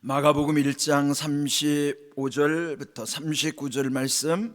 마가복음 1장 35절부터 39절 말씀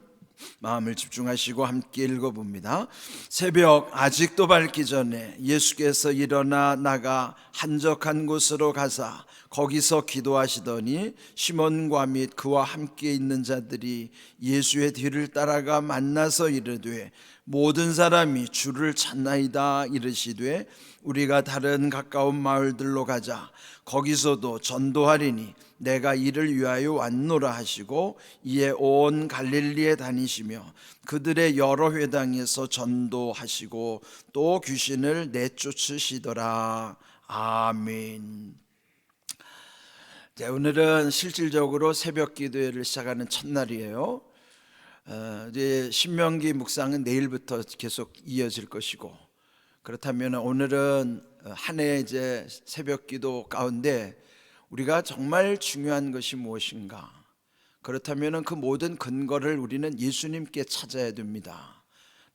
마음을 집중하시고 함께 읽어봅니다. 새벽 아직도 밝기 전에 예수께서 일어나 나가 한적한 곳으로 가사 거기서 기도하시더니 시몬과 및 그와 함께 있는 자들이 예수의 뒤를 따라가 만나서 이르되 모든 사람이 주를 찾나이다. 이르시되 우리가 다른 가까운 마을들로 가자. 거기서도 전도하리니 내가 이를 위하여 왔노라 하시고 이에 온 갈릴리에 다니시며 그들의 여러 회당에서 전도하시고 또 귀신을 내쫓으시더라. 아멘. 오늘은 실질적으로 새벽 기도회를 시작하는 첫날이에요. 이제 신명기 묵상은 내일부터 계속 이어질 것이고, 그렇다면 오늘은 한 해 이제 새벽 기도 가운데 우리가 정말 중요한 것이 무엇인가? 그렇다면 그 모든 근거를 우리는 예수님께 찾아야 됩니다.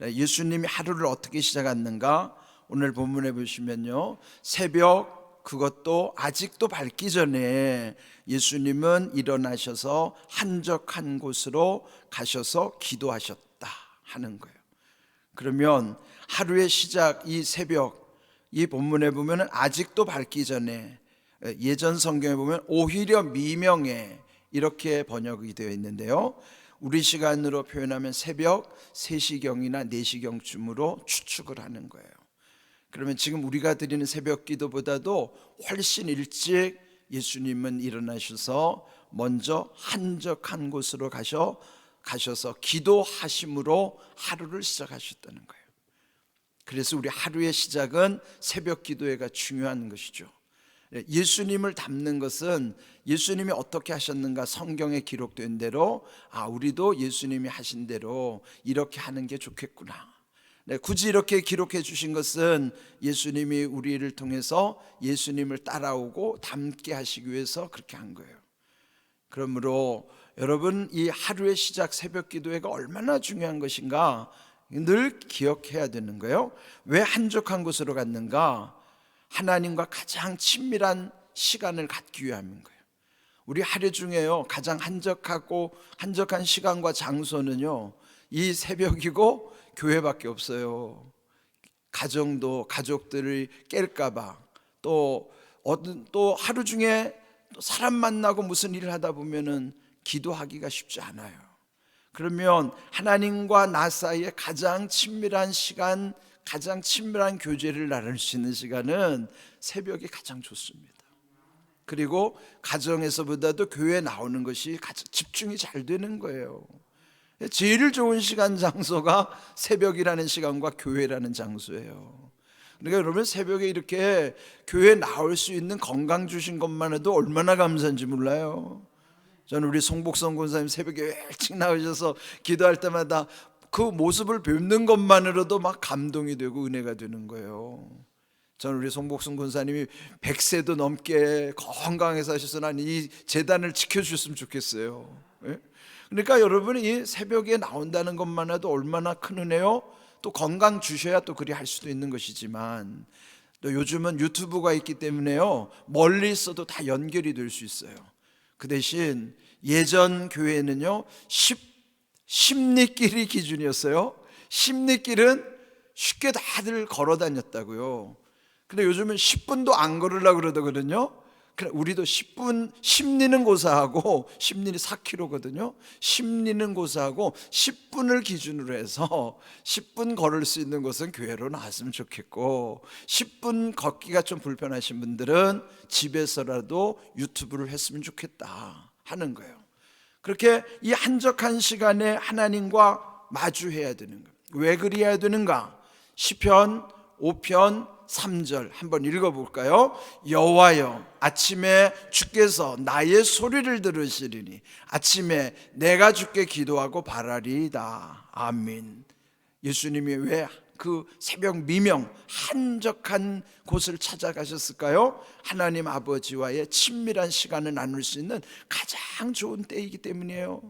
예수님이 하루를 어떻게 시작했는가? 오늘 본문에 보시면요, 새벽, 그것도 아직도 밝기 전에 예수님은 일어나셔서 한적한 곳으로 가셔서 기도하셨다 하는 거예요. 그러면 하루의 시작, 이 새벽, 이 본문에 보면 아직도 밝기 전에, 예전 성경에 보면 오히려 미명에 이렇게 번역이 되어 있는데요, 우리 시간으로 표현하면 새벽 3시경이나 4시경쯤으로 추측을 하는 거예요. 그러면 지금 우리가 드리는 새벽 기도보다도 훨씬 일찍 예수님은 일어나셔서 먼저 한적한 곳으로 가셔서 기도하심으로 하루를 시작하셨다는 거예요. 그래서 우리 하루의 시작은 새벽 기도회가 중요한 것이죠. 예수님을 닮는 것은 예수님이 어떻게 하셨는가 성경에 기록된 대로 우리도 예수님이 하신 대로 이렇게 하는 게 좋겠구나. 굳이 이렇게 기록해 주신 것은 예수님이 우리를 통해서 예수님을 따라오고 닮게 하시기 위해서 그렇게 한 거예요. 그러므로 여러분, 이 하루의 시작 새벽 기도회가 얼마나 중요한 것인가 늘 기억해야 되는 거예요. 왜 한적한 곳으로 갔는가? 하나님과 가장 친밀한 시간을 갖기 위함인 거예요. 우리 하루 중에요, 가장 한적한 시간과 장소는요, 이 새벽이고 교회밖에 없어요. 가족들을 깰까봐, 또 하루 중에 사람 만나고 무슨 일을 하다 보면은 기도하기가 쉽지 않아요. 그러면 하나님과 나 사이에 가장 친밀한 시간, 가장 친밀한 교제를 나눌 수 있는 시간은 새벽이 가장 좋습니다. 그리고 가정에서보다도 교회에 나오는 것이 가장 집중이 잘 되는 거예요. 제일 좋은 시간 장소가 새벽이라는 시간과 교회라는 장소예요. 그러니까 여러분, 새벽에 이렇게 교회에 나올 수 있는 건강 주신 것만 해도 얼마나 감사한지 몰라요. 저는 우리 송복성 권사님 새벽에 일찍 나오셔서 기도할 때마다 그 모습을 뵙는 것만으로도 막 감동이 되고 은혜가 되는 거예요. 저는 우리 송복성 권사님이 100세도 넘게 건강해서 하셔서 난 이 재단을 지켜주셨으면 좋겠어요. 그러니까 여러분이 이 새벽에 나온다는 것만 해도 얼마나 큰 은혜요. 또 건강 주셔야 또 그리 할 수도 있는 것이지만, 또 요즘은 유튜브가 있기 때문에요, 멀리 있어도 다 연결이 될 수 있어요. 그 대신 예전 교회는요, 십리길이 기준이었어요. 십리길은 쉽게 다들 걸어 다녔다고요. 근데 요즘은 10분도 안 걸으려고 그러거든요. 우리도 10분, 십리는 고사하고, 십리는 4km거든요. 십리는 고사하고 10분을 기준으로 해서 10분 걸을 수 있는 곳은 교회로 나왔으면 좋겠고, 10분 걷기가 좀 불편하신 분들은 집에서라도 유튜브를 했으면 좋겠다 하는 거예요. 그렇게 이 한적한 시간에 하나님과 마주해야 되는 거예요. 왜 그래야 되는가? 시편 5편 3절 한번 읽어볼까요? 여호와여, 아침에 주께서 나의 소리를 들으시리니 아침에 내가 주께 기도하고 바라리이다. 아멘. 예수님이 왜 그 새벽 미명 한적한 곳을 찾아가셨을까요? 하나님 아버지와의 친밀한 시간을 나눌 수 있는 가장 좋은 때이기 때문이에요.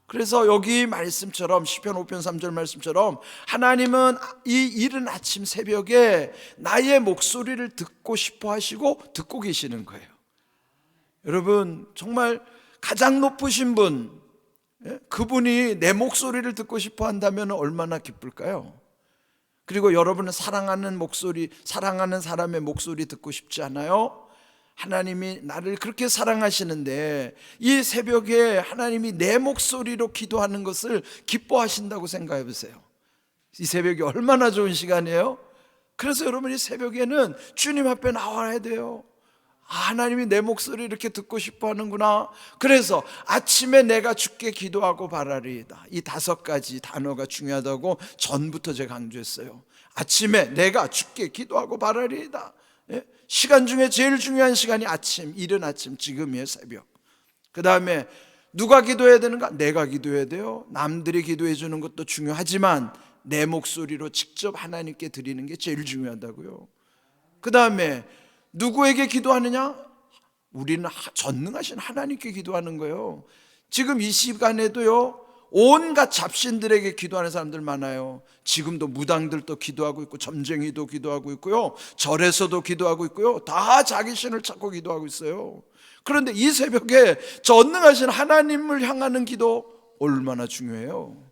그래서 여기 말씀처럼, 시편 5편 3절 말씀처럼 하나님은 이 이른 아침 새벽에 나의 목소리를 듣고 싶어 하시고 듣고 계시는 거예요. 여러분 정말 가장 높으신 분, 그분이 내 목소리를 듣고 싶어 한다면 얼마나 기쁠까요? 그리고 여러분은 사랑하는 목소리, 사랑하는 사람의 목소리 듣고 싶지 않아요? 하나님이 나를 그렇게 사랑하시는데 이 새벽에 하나님이 내 목소리로 기도하는 것을 기뻐하신다고 생각해 보세요. 이 새벽이 얼마나 좋은 시간이에요? 그래서 여러분이 새벽에는 주님 앞에 나와야 돼요. 하나님이 내 목소리 이렇게 듣고 싶어 하는구나. 그래서 아침에 내가 주께 기도하고 바라리이다. 이 5가지 단어가 중요하다고 전부터 제가 강조했어요. 아침에 내가 주께 기도하고 바라리이다. 시간 중에 제일 중요한 시간이 아침, 이른 아침, 지금이에요. 새벽. 그 다음에 누가 기도해야 되는가? 내가 기도해야 돼요. 남들이 기도해 주는 것도 중요하지만 내 목소리로 직접 하나님께 드리는 게 제일 중요하다고요. 그 다음에 누구에게 기도하느냐? 우리는 전능하신 하나님께 기도하는 거예요. 지금 이 시간에도요, 온갖 잡신들에게 기도하는 사람들 많아요. 지금도 무당들도 기도하고 있고 점쟁이도 기도하고 있고요, 절에서도 기도하고 있고요, 다 자기 신을 찾고 기도하고 있어요. 그런데 이 새벽에 전능하신 하나님을 향하는 기도 얼마나 중요해요.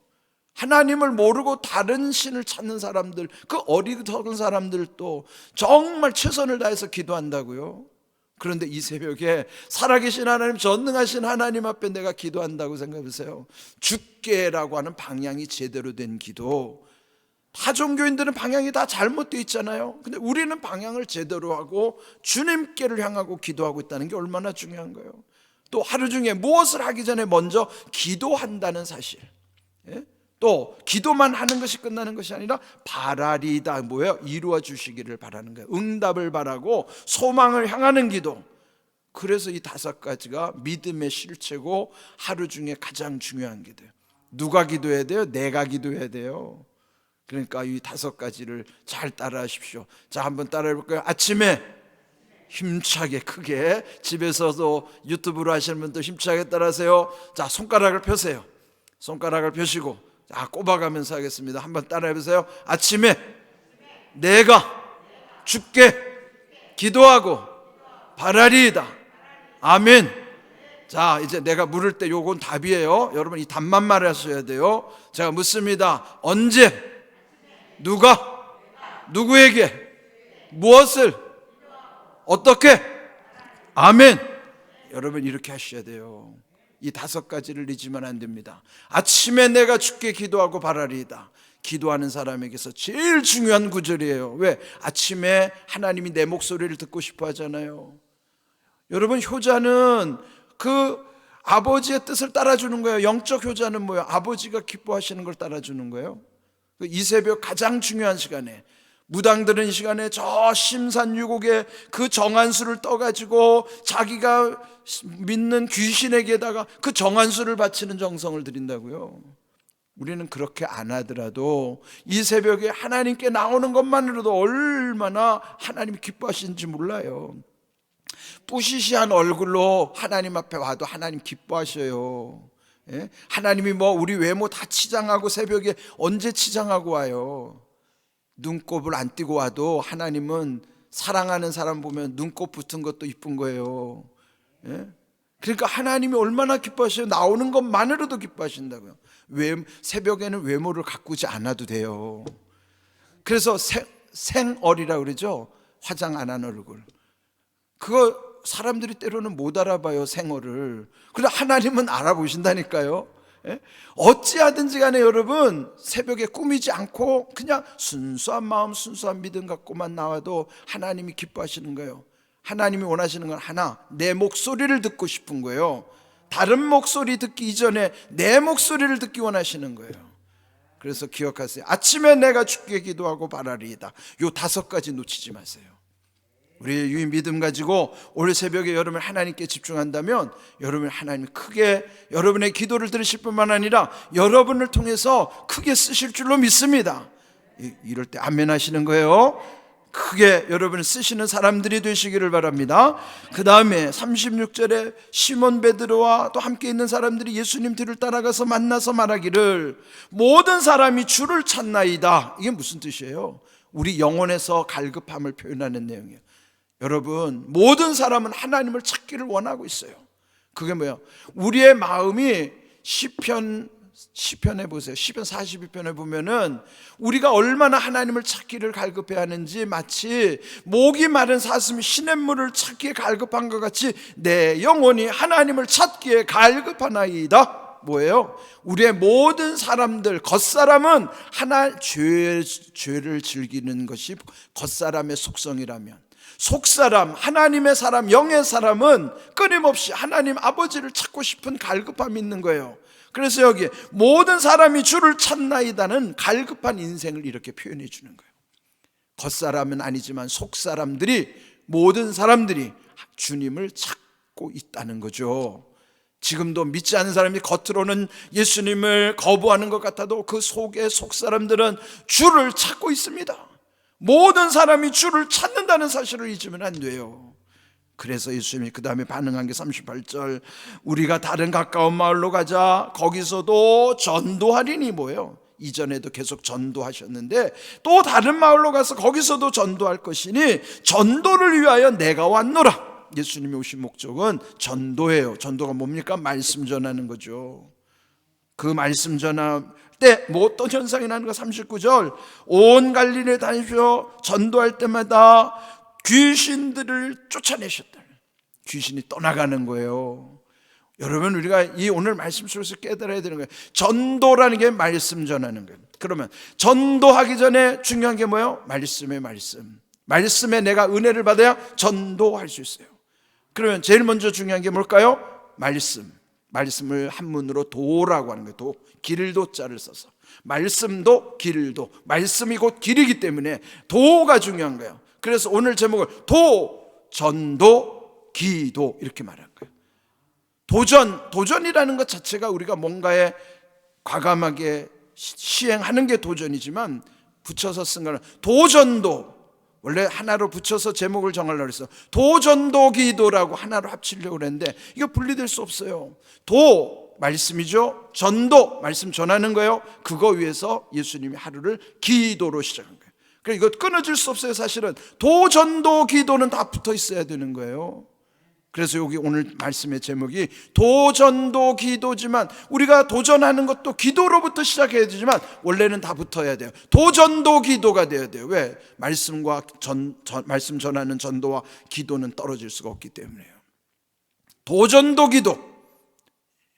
하나님을 모르고 다른 신을 찾는 사람들, 그 어리석은 사람들도 정말 최선을 다해서 기도한다고요. 그런데 이 새벽에 살아계신 하나님, 전능하신 하나님 앞에 내가 기도한다고 생각해보세요. 주께라고 하는 방향이 제대로 된 기도. 다 종교인들은 방향이 다 잘못되어 있잖아요. 근데 우리는 방향을 제대로 하고 주님께를 향하고 기도하고 있다는 게 얼마나 중요한 거예요. 또 하루 중에 무엇을 하기 전에 먼저 기도한다는 사실, 또 기도만 하는 것이 끝나는 것이 아니라 바라리다, 뭐예요? 이루어 주시기를 바라는 거예요. 응답을 바라고 소망을 향하는 기도. 그래서 이 5가지가 믿음의 실체고 하루 중에 가장 중요한 기도예요. 누가 기도해야 돼요? 내가 기도해야 돼요. 그러니까 이 5가지를 잘 따라하십시오. 자, 한번 따라해 볼까요? 아침에 힘차게 크게, 집에서도 유튜브로 하시는 분도 힘차게 따라하세요. 자, 손가락을 펴세요. 손가락을 펴시고 꼽아가면서 하겠습니다. 한번 따라해 보세요. 아침에 내가 주께 기도하고 바라리이다. 아멘. 자, 이제 내가 물을 때 요건 답이에요. 여러분 이 답만 말하셔야 돼요. 제가 묻습니다. 언제, 누가, 누구에게, 무엇을, 어떻게? 아멘. 여러분 이렇게 하셔야 돼요. 이 5가지를 잊으면 안 됩니다. 아침에 내가 주께 기도하고 바라리이다. 기도하는 사람에게서 제일 중요한 구절이에요. 왜? 아침에 하나님이 내 목소리를 듣고 싶어 하잖아요. 여러분 효자는 그 아버지의 뜻을 따라주는 거예요. 영적 효자는 뭐예요? 아버지가 기뻐하시는 걸 따라주는 거예요. 이 새벽 가장 중요한 시간에, 무당들은 이 시간에 저 심산유곡의 그 정한수를 떠가지고 자기가 믿는 귀신에게다가 그 정한수를 바치는 정성을 드린다고요. 우리는 그렇게 안 하더라도 이 새벽에 하나님께 나오는 것만으로도 얼마나 하나님이 기뻐하시는지 몰라요. 뿌시시한 얼굴로 하나님 앞에 와도 하나님 기뻐하셔요. 하나님이 뭐 우리 외모 다 치장하고 새벽에 언제 치장하고 와요? 눈곱을 안 띄고 와도 하나님은 사랑하는 사람 보면 눈곱 붙은 것도 이쁜 거예요. 그러니까 하나님이 얼마나 기뻐하셔요. 나오는 것만으로도 기뻐하신다고요. 새벽에는 외모를 가꾸지 않아도 돼요. 그래서 생얼이라고 그러죠. 화장 안 한 얼굴. 그거 사람들이 때로는 못 알아봐요, 생얼을. 그런데 하나님은 알아보신다니까요. 어찌하든지 간에 여러분 새벽에 꾸미지 않고 그냥 순수한 마음, 순수한 믿음 갖고만 나와도 하나님이 기뻐하시는 거예요. 하나님이 원하시는 건 하나, 내 목소리를 듣고 싶은 거예요. 다른 목소리 듣기 이전에 내 목소리를 듣기 원하시는 거예요. 그래서 기억하세요. 아침에 내가 주께 기도하고 바라리이다. 요 5가지 놓치지 마세요. 우리의 유인 믿음 가지고 오늘 새벽에 여러분 하나님께 집중한다면 여러분 하나님이 크게 여러분의 기도를 들으실 뿐만 아니라 여러분을 통해서 크게 쓰실 줄로 믿습니다. 이럴 때 아멘 하시는 거예요. 크게 여러분을 쓰시는 사람들이 되시기를 바랍니다. 그 다음에 36절에 시몬 베드로와 또 함께 있는 사람들이 예수님 뒤를 따라가서 만나서 말하기를 모든 사람이 주를 찾나이다. 이게 무슨 뜻이에요? 우리 영혼에서 갈급함을 표현하는 내용이에요. 여러분, 모든 사람은 하나님을 찾기를 원하고 있어요. 그게 뭐예요? 우리의 마음이 시편에 보세요. 시편 42편에 보면은 우리가 얼마나 하나님을 찾기를 갈급해 하는지, 마치 목이 마른 사슴이 시냇물을 찾기에 갈급한 것 같이 내 영혼이 하나님을 찾기에 갈급하나이다. 뭐예요? 우리의 모든 사람들, 겉사람은 죄를 즐기는 것이 겉사람의 속성이라면, 속사람, 하나님의 사람, 영의 사람은 끊임없이 하나님 아버지를 찾고 싶은 갈급함이 있는 거예요. 그래서 여기 모든 사람이 주를 찾나이다는 갈급한 인생을 이렇게 표현해 주는 거예요. 겉사람은 아니지만 속사람들이, 모든 사람들이 주님을 찾고 있다는 거죠. 지금도 믿지 않는 사람이 겉으로는 예수님을 거부하는 것 같아도 그 속에 속사람들은 주를 찾고 있습니다. 모든 사람이 주를 찾는다는 사실을 잊으면 안 돼요. 그래서 예수님이 그 다음에 반응한 게 38절, 우리가 다른 가까운 마을로 가자. 거기서도 전도하리니, 뭐예요? 이전에도 계속 전도하셨는데 또 다른 마을로 가서 거기서도 전도할 것이니 전도를 위하여 내가 왔노라. 예수님이 오신 목적은 전도예요. 전도가 뭡니까? 말씀 전하는 거죠. 그 말씀 전할 때 뭐 어떤 현상이 나는 거? 39절, 온 갈릴리에 다니시오. 전도할 때마다 귀신들을 쫓아내셨다. 귀신이 떠나가는 거예요. 여러분, 우리가 이 오늘 말씀 속에서 깨달아야 되는 거예요. 전도라는 게 말씀 전하는 거예요. 그러면 전도하기 전에 중요한 게 뭐예요? 말씀에 내가 은혜를 받아야 전도할 수 있어요. 그러면 제일 먼저 중요한 게 뭘까요? 말씀을 한문으로 도라고 하는 거예요. 길도자를 써서 말씀도 길도, 말씀이 곧 길이기 때문에 도가 중요한 거예요. 그래서 오늘 제목을 전도, 기도 이렇게 말한 거예요. 도전이라는 것 자체가 우리가 뭔가에 과감하게 시행하는 게 도전이지만, 붙여서 쓴 거는 도전도, 원래 하나로 붙여서 제목을 정하려고 했어. 도전도 기도라고 하나로 합치려고 했는데 이거 분리될 수 없어요. 말씀이죠. 전도, 말씀 전하는 거예요. 그거 위해서 예수님이 하루를 기도로 시작한 거예요. 그러니까 이거 끊어질 수 없어요. 사실은 도전도 기도는 다 붙어 있어야 되는 거예요. 그래서 여기 오늘 말씀의 제목이 도전도 기도지만, 우리가 도전하는 것도 기도로부터 시작해야 되지만 원래는 다 붙어야 돼요. 도전도 기도가 돼야 돼요. 왜? 말씀과 말씀 전하는 전도와 기도는 떨어질 수가 없기 때문에요. 도전도 기도.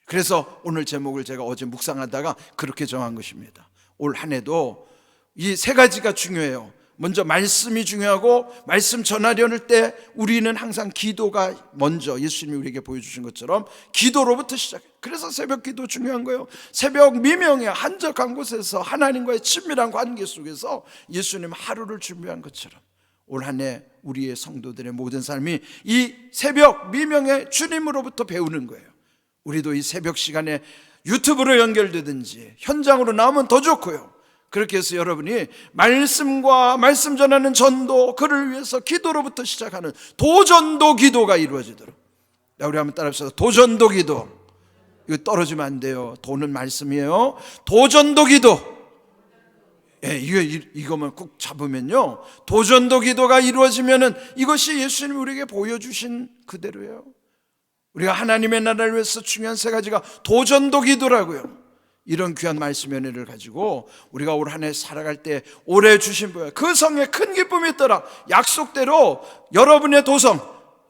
그래서 오늘 제목을 제가 어제 묵상하다가 그렇게 정한 것입니다. 올 한 해도 이 세 가지가 중요해요. 먼저 말씀이 중요하고, 말씀 전하려는 때 우리는 항상 기도가 먼저, 예수님이 우리에게 보여주신 것처럼 기도로부터 시작해요. 그래서 새벽 기도 중요한 거예요. 새벽 미명에 한적한 곳에서 하나님과의 친밀한 관계 속에서 예수님 하루를 준비한 것처럼 올 한 해 우리의 성도들의 모든 삶이 이 새벽 미명에 주님으로부터 배우는 거예요. 우리도 이 새벽 시간에 유튜브로 연결되든지 현장으로 나오면 더 좋고요. 그렇게 해서 여러분이 말씀과 말씀 전하는 전도, 그를 위해서 기도로부터 시작하는 도전도 기도가 이루어지도록. 우리 한번 따라합시다. 도전도 기도. 이거 떨어지면 안 돼요. 도는 말씀이에요. 도전도 기도. 이거만 꼭 잡으면요, 도전도 기도가 이루어지면은 이것이 예수님이 우리에게 보여주신 그대로예요. 우리가 하나님의 나라를 위해서 중요한 세 가지가 도전도 기도라고요. 이런 귀한 말씀의 은혜를 가지고 우리가 올 한 해 살아갈 때 올해 주신 그 성에 큰 기쁨이 있더라. 약속대로 여러분의 도성,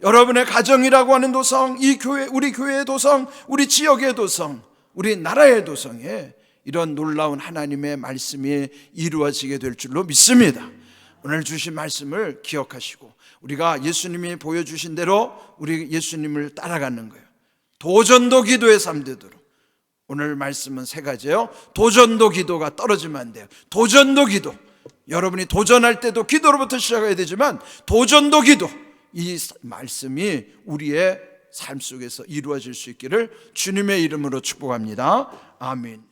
여러분의 가정이라고 하는 도성, 이 교회, 우리 교회의 도성, 우리 지역의 도성, 우리 나라의 도성에 이런 놀라운 하나님의 말씀이 이루어지게 될 줄로 믿습니다. 오늘 주신 말씀을 기억하시고 우리가 예수님이 보여주신 대로 우리 예수님을 따라가는 거예요. 도전도 기도의 삶 되도록. 오늘 말씀은 세 가지예요. 도전도 기도가 떨어지면 안 돼요. 도전도 기도. 여러분이 도전할 때도 기도로부터 시작해야 되지만 도전도 기도. 이 말씀이 우리의 삶 속에서 이루어질 수 있기를 주님의 이름으로 축복합니다. 아멘.